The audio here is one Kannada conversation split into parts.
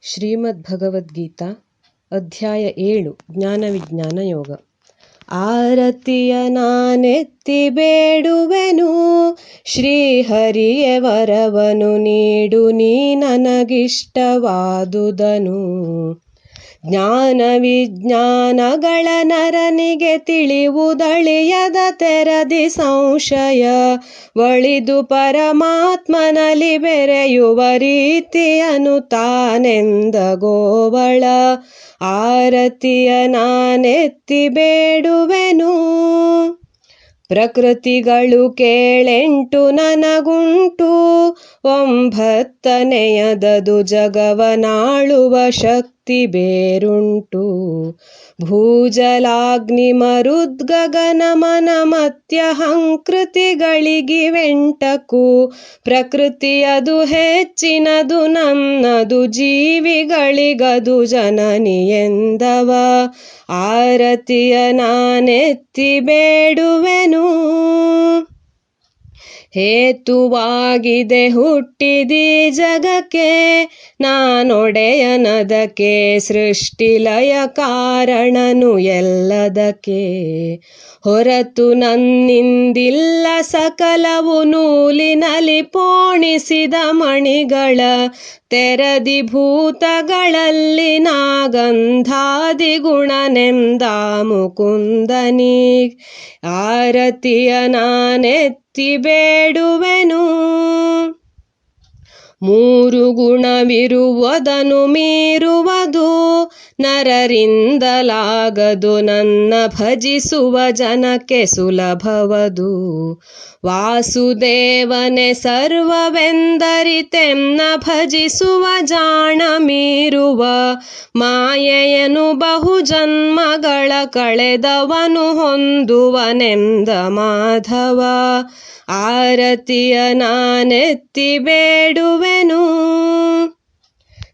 ಶ್ರೀಮದ್ಭಗವದ್ಗೀತಾ ಅಧ್ಯಾಯ 7 ಜ್ಞಾನವಿಜ್ಞಾನ ಯೋಗ. ಆರತಿಯ ನಾನೆತ್ತಿ ಬೇಡುವೆನು, ಶ್ರೀಹರಿಯ ವರವನು ನೀಡು ನೀ ನನಗಿಷ್ಟವಾದುದನು. ಜ್ಞಾನ ವಿಜ್ಞಾನಗಳ ನರನಿಗೆ ತಿಳಿಯುವುದಳಿಯದ ತೆರದಿ ಸಂಶಯ ಒಳಿದು ಪರಮಾತ್ಮನಲ್ಲಿ ಬೆರೆಯುವ ರೀತಿಯನು ತಾನೆಂದ ಗೋವಳ. ಆರತಿಯ ನಾನೆತ್ತಿ ಬೇಡುವೆನು, ಪ್ರಕೃತಿಗಳು ಕೇಳೆಂಟು ನನಗುಂಟು, ಒಂಬತ್ತನೆಯದದು ಜಗವನಾಳುವ ಶಕ್ತಿ ಬೇರುಂಟು. ಭೂಜಲಾಗ್ನಿ ಮರುದ್ಗಗನ ಮನ ಮತ್ಯಹಂಕೃತಿಗಳಿಗಿವೆಂಟಕು, ಪ್ರಕೃತಿಯದು ಹೆಚ್ಚಿನದು ನನ್ನದು ಜೀವಿಗಳಿಗದು ಜನನಿ ಎಂದವ. ಆರತಿಯ ನಾನೆತ್ತಿ ಬೇಡುವೆನು, ಹೇತುವಾಗಿದೆ ಹುಟ್ಟಿದಿ ಜಗಕ್ಕೆ, ನಾನೊಡೆಯನದಕ್ಕೆ ಸೃಷ್ಟಿಲಯ ಕಾರಣನು ಎಲ್ಲದಕ್ಕೆ. ಹೊರತು ನನ್ನಿಂದಿಲ್ಲ ಸಕಲವು ನೂಲಿನಲ್ಲಿ ಪೋಣಿಸಿದ ಮಣಿಗಳ ತೆರದಿ ಭೂತಗಳಲ್ಲಿ ನಾಗಂಧಾದಿ ಗುಣನೆಂದ ಮುಕುಂದನಿ. ಆರತಿಯ ನಾನೆತ್ತಿ ಬೇಡುವೆನು, ಮೂರು ಗುಣವಿರುವುದನು ಮೀರುವುದು ನರರಿಂದಲಾಗದು, ನನ್ನ ಭಜಿಸುವ ಜನಕ್ಕೆ ಸುಲಭವದು. ವಾಸುದೇವನೆ ಸರ್ವವೆಂದರಿತೆನ್ನ ಭಜಿಸುವ ಜಾಣ ಮೀರುವ, ಮಾಯೆಯನು ಬಹು ಜನ್ಮಗಳ ಕಳೆದವನು ಹೊಂದುವನೆಂದ ಮಾಧವ. ಆರತಿಯ ನಾನೆತ್ತಿ ಬೇಡುವೆನು,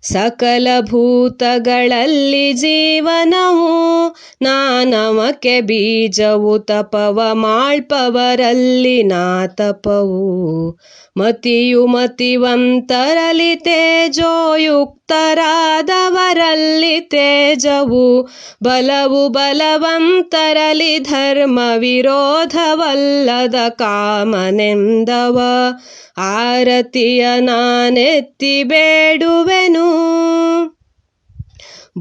ಸಕಲ ಭೂತಗಳಲ್ಲಿ ಜೀವನವು ನಾನವಕ್ಕೆ ಬೀಜವು, ತಪವ ಮಾಳ್ಪವರಲ್ಲಿ ನಾ ತಪವು. ಮತಿಯು ಮತಿವಂತರಲಿ ತೇಜೋಯುಕ್ತರಾದವರಲ್ಲಿ ತೇಜವು, ಬಲವು ಬಲವಂತರಲಿ ಧರ್ಮ ವಿರೋಧವಲ್ಲದ ಕಾಮನೆಂದವ. ಆರತಿಯ ನಾನೆತ್ತಿ ಬೇಡುವೆನು,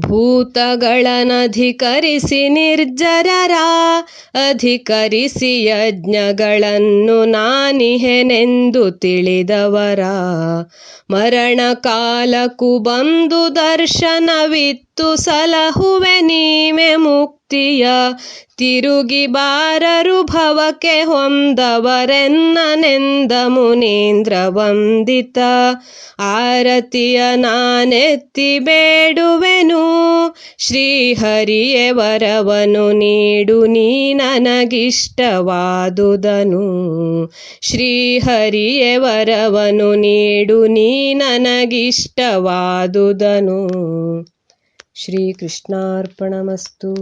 ಭೂತಗಳನ್ನಧಿಕರಿಸಿ ನಿರ್ಜರರ ಅಧಿಕರಿಸಿ ಯಜ್ಞಗಳನ್ನು ನಾನಿಹೆನೆಂದು ತಿಳಿದವರ. ಮರಣ ಕಾಲಕ್ಕೂ ಬಂದು ದರ್ಶನವಿತ್ತು ಸಲಹುವೆ ನೀವೆ ಮುಕ್ತಿಯ, ತಿರುಗಿ ಬಾರರು ಭವಕ್ಕೆ ಹೊಂದವರೆನ್ನನೆಂದ ಮುನೀಂದ್ರ ವಂದಿತ. ಆರತಿಯ ನಾನೆತ್ತಿ ಬೇಡುವೆನು, ಶ್ರೀಹರಿಯ ವರವನು ನೀಡು ನೀ ನನಗಿಷ್ಟವಾದುದನು. ಶ್ರೀಹರಿಯ ವರವನು ನೀಡು ನೀ ನನಗಿಷ್ಟವಾದುದನು. ಶ್ರೀಕೃಷ್ಣಾರ್ಪಣಮಸ್ತು.